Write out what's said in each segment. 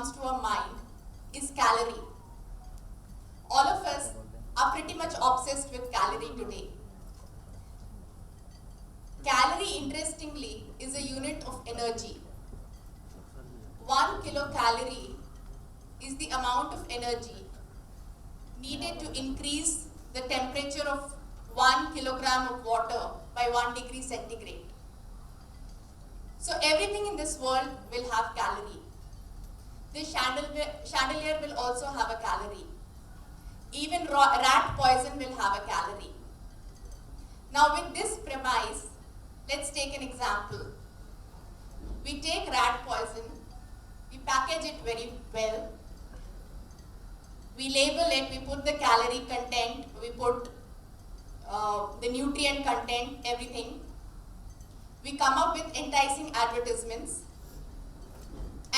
comes to our mind is calorie. All of us are pretty much obsessed with calorie today. Calorie, interestingly, is a unit of energy. 1 kilocalorie is the amount of energy needed to increase the temperature of 1 kilogram of water by 1 degree centigrade. So everything in this world will have calorie. This chandelier will also have a calorie. Even rat poison will have a calorie. Now with this premise, let's take an example. We take rat poison, we package it very well, we label it, we put the calorie content, we put the nutrient content, everything. We come up with enticing advertisements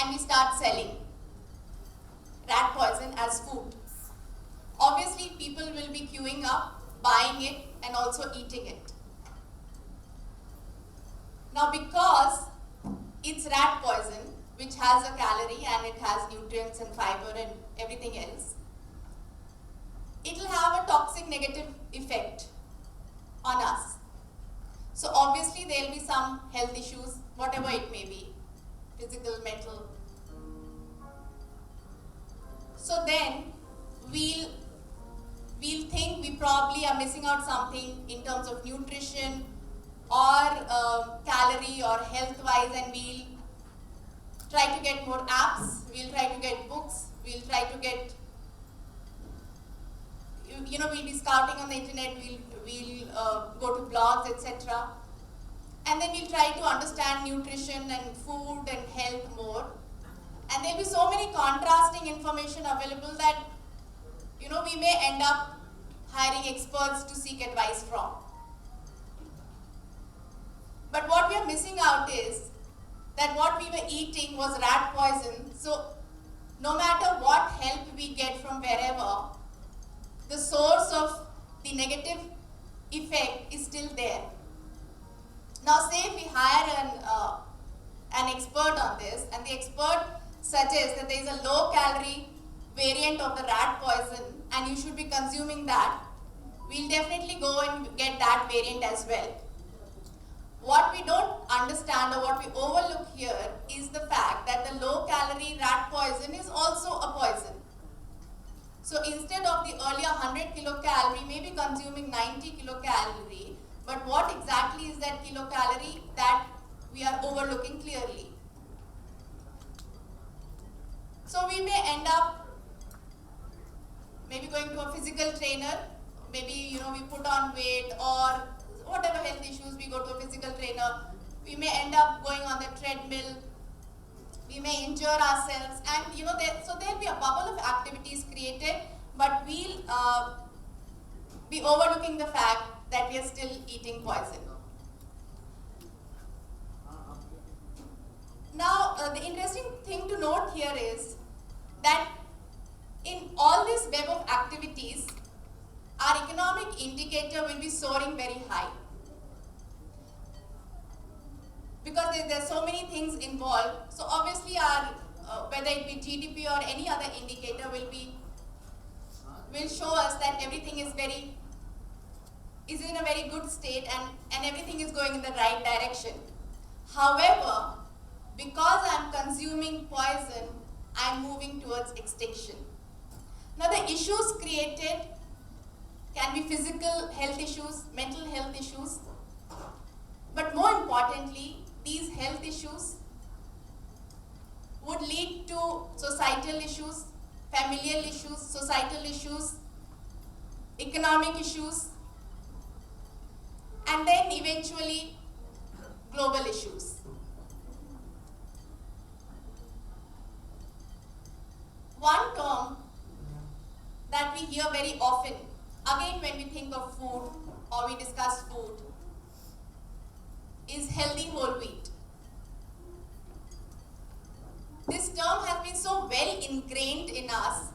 and we start selling rat poison as food. Obviously, people will be queuing up, buying it and also eating it. Now, because it's rat poison, which has a calorie and it has nutrients and fiber and everything else, it will have a toxic negative effect on us. So obviously there will be some health issues, whatever it may be, physical, mental. So then we'll think we probably are missing out something in terms of nutrition or calorie or health-wise, and we'll try to get more apps, we'll try to get books, we'll try to get, we'll be scouting on the internet, we'll go to blogs, etc. And then we'll try to understand nutrition and food and health more. And there'll be so many contrasting information available that, we may end up hiring experts to seek advice from. But what we are missing out is that what we were eating was rat poison. So no matter what help we get from wherever, the source of the negative effect is still there. Now say if we hire an expert on this and the expert suggests that there is a low calorie variant of the rat poison and you should be consuming that, we'll definitely go and get that variant as well. What we don't understand or what we overlook here is the fact that the low calorie rat poison is also a poison. So instead of the earlier 100 kilocalorie, we may be consuming 90 kilocalorie, but what exactly is that kilocalorie that we are overlooking clearly? So we may end up maybe going to a physical trainer, maybe we put on weight or whatever health issues, we go to a physical trainer, we may end up going on the treadmill, we may injure ourselves, and so there'll be a bubble of activities created, but we'll be overlooking the fact that we are still eating poison. Now, the interesting thing to note here is that in all this web of activities, our economic indicator will be soaring very high. Because there are so many things involved, so obviously our, whether it be GDP or any other indicator will show us that everything is in a very good state and everything is going in the right direction. However, because I am consuming poison, I am moving towards extinction. Now the issues created can be physical health issues, mental health issues, but more importantly, these health issues would lead to societal issues, familial issues, societal issues, economic issues, and then eventually global issues. One term that we hear very often, again when we think of food or we discuss food, is healthy whole wheat. This term has been so well ingrained in us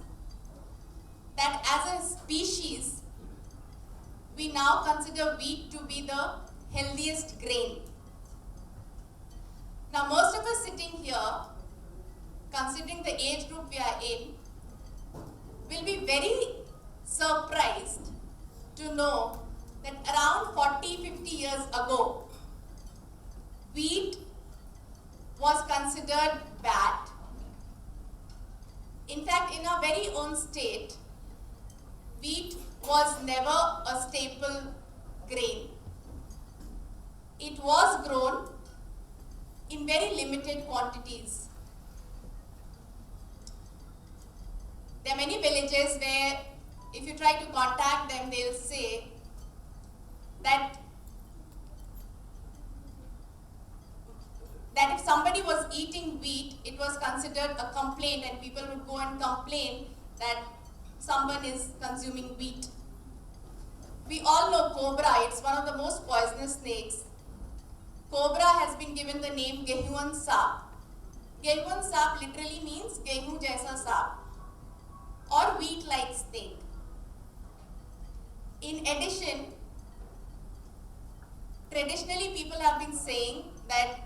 that as a species, we now consider wheat to be the healthiest grain. Now most of us sitting here considering the age group we are in, will be very surprised to know that around 40-50 years ago, wheat was considered bad. In fact, in our very own state, wheat was never a staple grain. It was grown in very limited quantities. There are many villages where if you try to contact them, they'll say that if somebody was eating wheat, it was considered a complaint, and people would go and complain that someone is consuming wheat. We all know cobra, it's one of the most poisonous snakes. Cobra has been given the name Gehuan Saap. Gehuan Saap literally means Gehu Jaisa Saap, or wheat-like snake. In addition, traditionally people have been saying that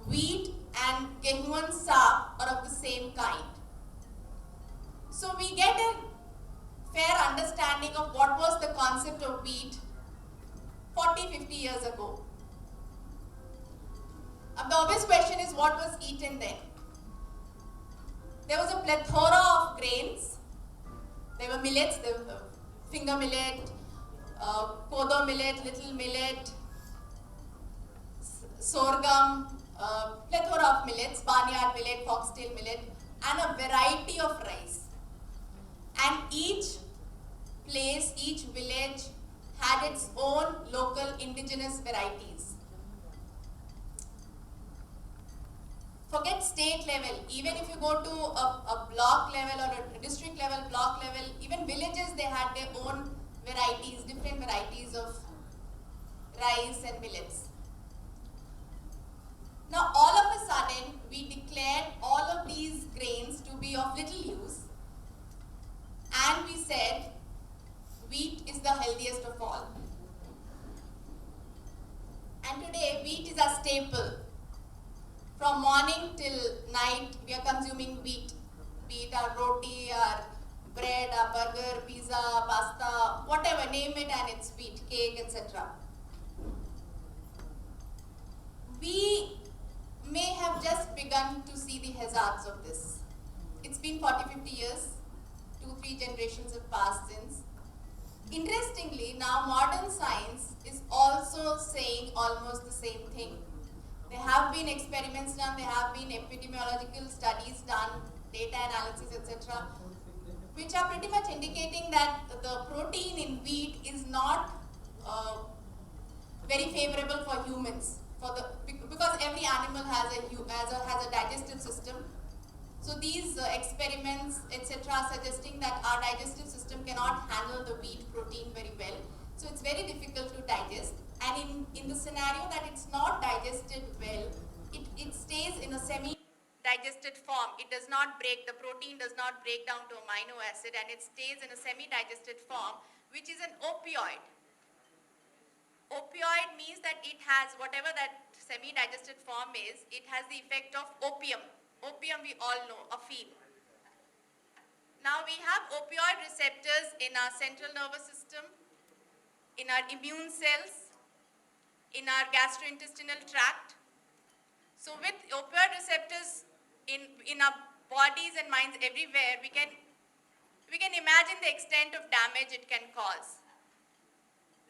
wheat and Gehuan Saap are of the same kind. So we get a fair understanding of what was the concept of wheat 40-50 years ago. The obvious question is, what was eaten then? There was a plethora of grains. There were millets, there were finger millet, kodo millet, little millet, sorghum, plethora of millets, barnyard millet, foxtail millet, and a variety of rice. And each place, each village had its own local indigenous varieties. Forget state level, even if you go to a block level or a district level, block level, even villages, they had their own varieties, different varieties of rice and millets. Now all of a sudden, we declared all of these grains to be of little use, and we said wheat is the healthiest of all. And today, wheat is a staple. From morning till night, we are consuming wheat. Be it our roti, our bread, our burger, pizza, pasta, whatever, name it, and it's wheat, cake, etc. We may have just begun to see the hazards of this. It's been 40-50 years, 2-3 generations have passed since. Interestingly, now modern science is also saying almost the same thing. There have been experiments done, there have been epidemiological studies done, data analysis, etc., which are pretty much indicating that the protein in wheat is not very favorable for humans, because every animal has a digestive system. So these experiments, etc., are suggesting that our digestive system cannot handle the wheat protein very well. So it's very difficult to digest. And in the scenario that it's not digested well, it stays in a semi-digested form. It does not break, the protein does not break down to amino acid, and it stays in a semi-digested form, which is an opioid. Opioid means that it has, whatever that semi-digested form is, it has the effect of opium. Opium we all know, afim. Now we have opioid receptors in our central nervous system, in our immune cells, in our gastrointestinal tract. So with opioid receptors in our bodies and minds everywhere, we can imagine the extent of damage it can cause.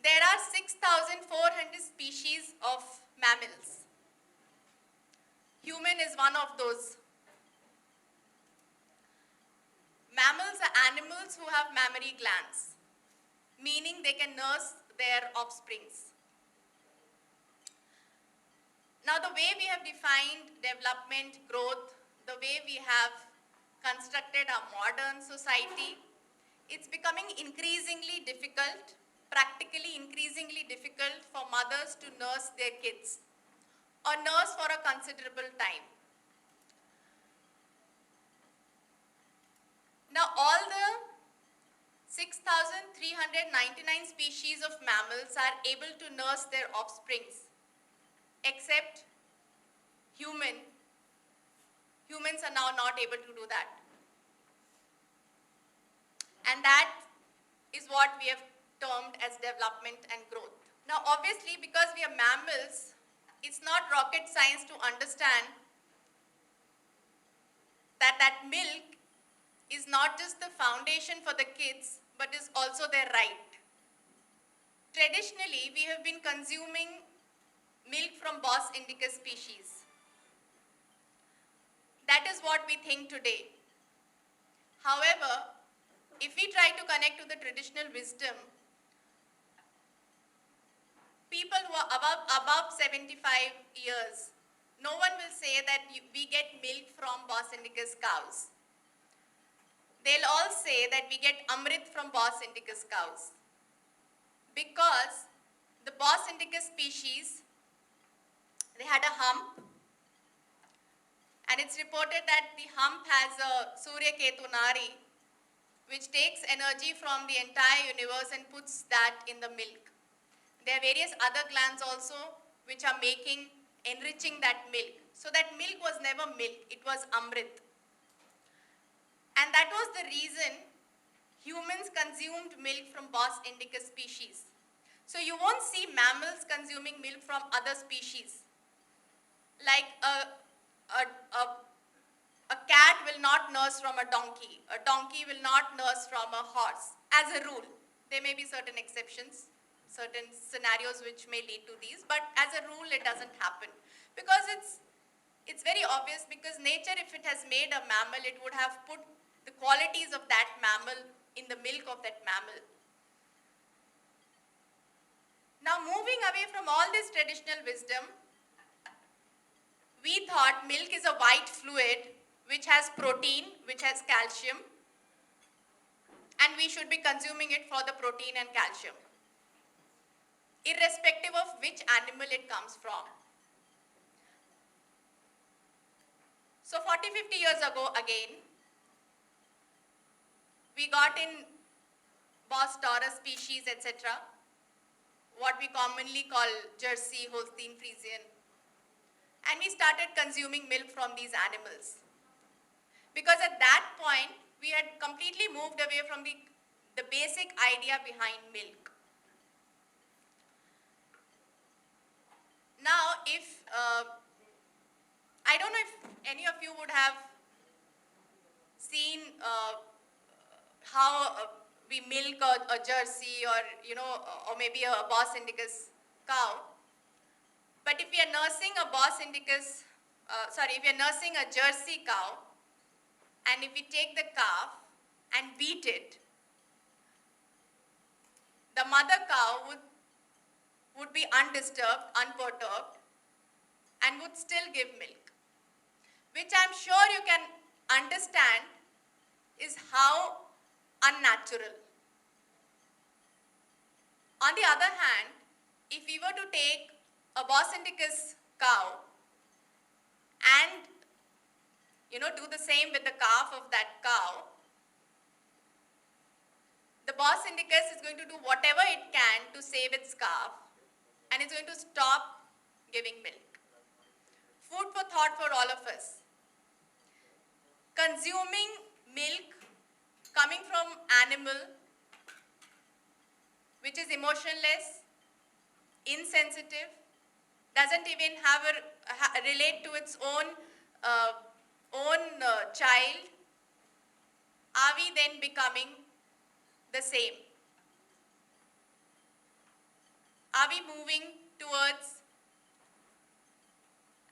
There are 6,400 species of mammals. Human is one of those. Mammals are animals who have mammary glands, meaning they can nurse their offsprings. Now, the way we have defined development, growth, the way we have constructed our modern society, it's becoming increasingly difficult, practically increasingly difficult for mothers to nurse their kids or nurse for a considerable time. Now, all the 6,399 species of mammals are able to nurse their offsprings, except human, Humans are now not able to do that. And that is what we have termed as development and growth. Now, obviously, because we are mammals, it's not rocket science to understand that milk is not just the foundation for the kids, but is also their right. Traditionally, we have been consuming milk from Bos indicus species. That is what we think today. However, if we try to connect to the traditional wisdom, people who are above 75 years, no one will say that we get milk from Bos indicus cows. They'll all say that we get Amrit from Bos indicus cows. Because the Bos indicus species, they had a hump, and it's reported that the hump has a Surya Ketu Nari, which takes energy from the entire universe and puts that in the milk. There are various other glands also which are enriching that milk. So that milk was never milk, it was Amrit. And that was the reason humans consumed milk from Bos indicus species. So you won't see mammals consuming milk from other species. Like a cat will not nurse from a donkey. A donkey will not nurse from a horse, as a rule. There may be certain exceptions, certain scenarios which may lead to these, but as a rule it doesn't happen. Because it's very obvious, because nature, if it has made a mammal, it would have put the qualities of that mammal in the milk of that mammal. Now, moving away from all this traditional wisdom, we thought milk is a white fluid which has protein, which has calcium, and we should be consuming it for the protein and calcium, irrespective of which animal it comes from. So 40-50 years ago again, we got in Bos taurus species, etc., what we commonly call Jersey, Holstein, Friesian, and we started consuming milk from these animals. Because at that point, we had completely moved away from the basic idea behind milk. Now, I don't know if any of you would have seen how we milk a Jersey, or or maybe a Bos indicus cow. But if we are nursing a if we are nursing a Jersey cow, and if we take the calf and beat it, the mother cow would be undisturbed, unperturbed, and would still give milk, which I'm sure you can understand is how unnatural. On the other hand, if we were to take a Bos indicus cow and do the same with the calf of that cow, the Bos indicus is going to do whatever it can to save its calf, and it's going to stop giving milk. Food for thought for all of us. Consuming milk coming from animal which is emotionless, insensitive, doesn't even relate to its own child, are we then becoming the same? Are we moving towards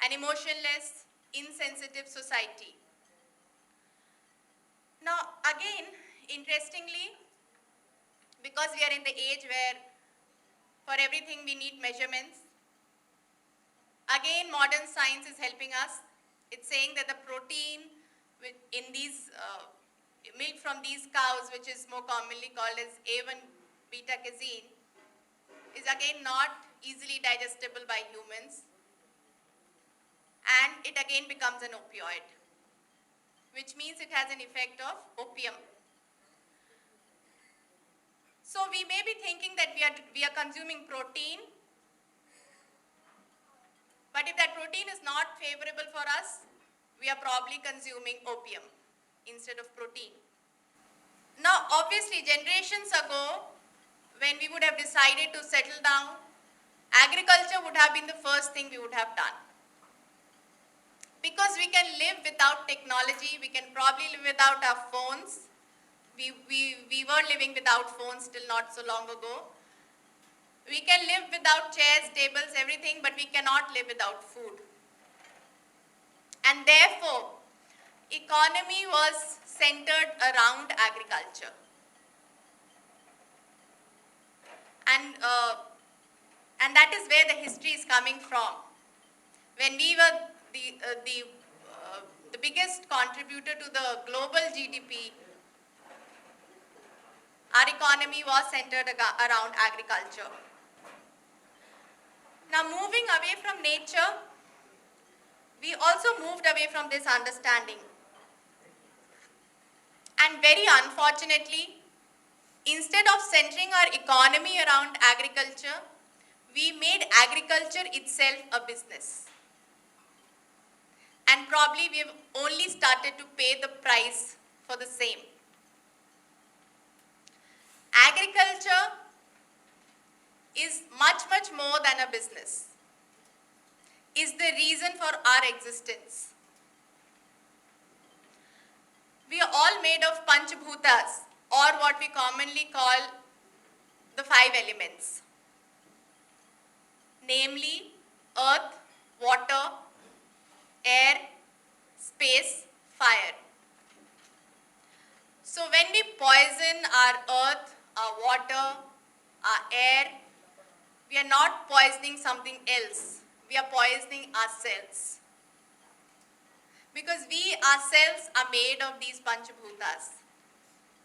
an emotionless, insensitive society? Now, again, interestingly, because we are in the age where for everything we need measurements, again, modern science is helping us. It's saying that the protein in these milk from these cows, which is more commonly called as A1 beta casein, is again not easily digestible by humans, and it again becomes an opioid, which means it has an effect of opium. So we may be thinking that we are consuming protein, but if that protein is not favorable for us, we are probably consuming opium instead of protein. Now, obviously, generations ago, when we would have decided to settle down, agriculture would have been the first thing we would have done. Because we can live without technology, we can probably live without our phones. We were living without phones till not so long ago. We can live without chairs, tables, everything, but we cannot live without food. And therefore, economy was centered around agriculture. And that is where the history is coming from. When we were the biggest contributor to the global GDP, our economy was centered around agriculture. Now, moving away from nature, we also moved away from this understanding. And very unfortunately, instead of centering our economy around agriculture, we made agriculture itself a business. And probably we have only started to pay the price for the same. Agriculture is much, much more than a business, is the reason for our existence. We are all made of Panchabhutas, or what we commonly call the 5 elements, namely earth, water, air, space, fire. So when we poison our earth, our water, our air, we are not poisoning something else. We are poisoning ourselves. Because we ourselves are made of these Panchabhutas.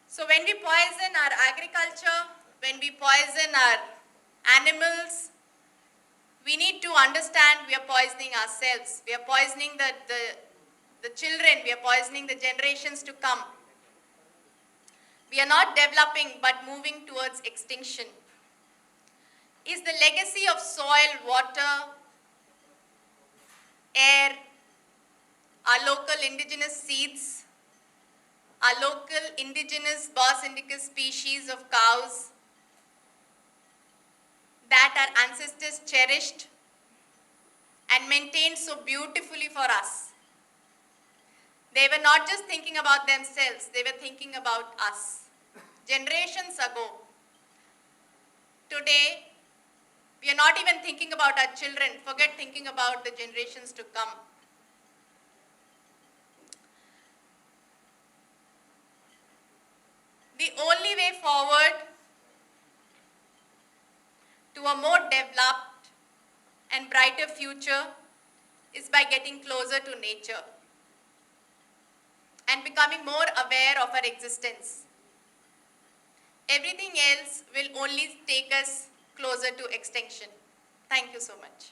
So when we poison our agriculture, when we poison our animals, we need to understand we are poisoning ourselves. We are poisoning the children. We are poisoning the generations to come. We are not developing but moving towards extinction. Is the legacy of soil, water, air, our local indigenous seeds, our local indigenous Bos indicus species of cows that our ancestors cherished and maintained so beautifully for us. They were not just thinking about themselves, they were thinking about us. Generations ago. Today, we are not even thinking about our children, forget thinking about the generations to come. The only way forward to a more developed and brighter future is by getting closer to nature and becoming more aware of our existence. Everything else will only take us closer to extinction. Thank you so much.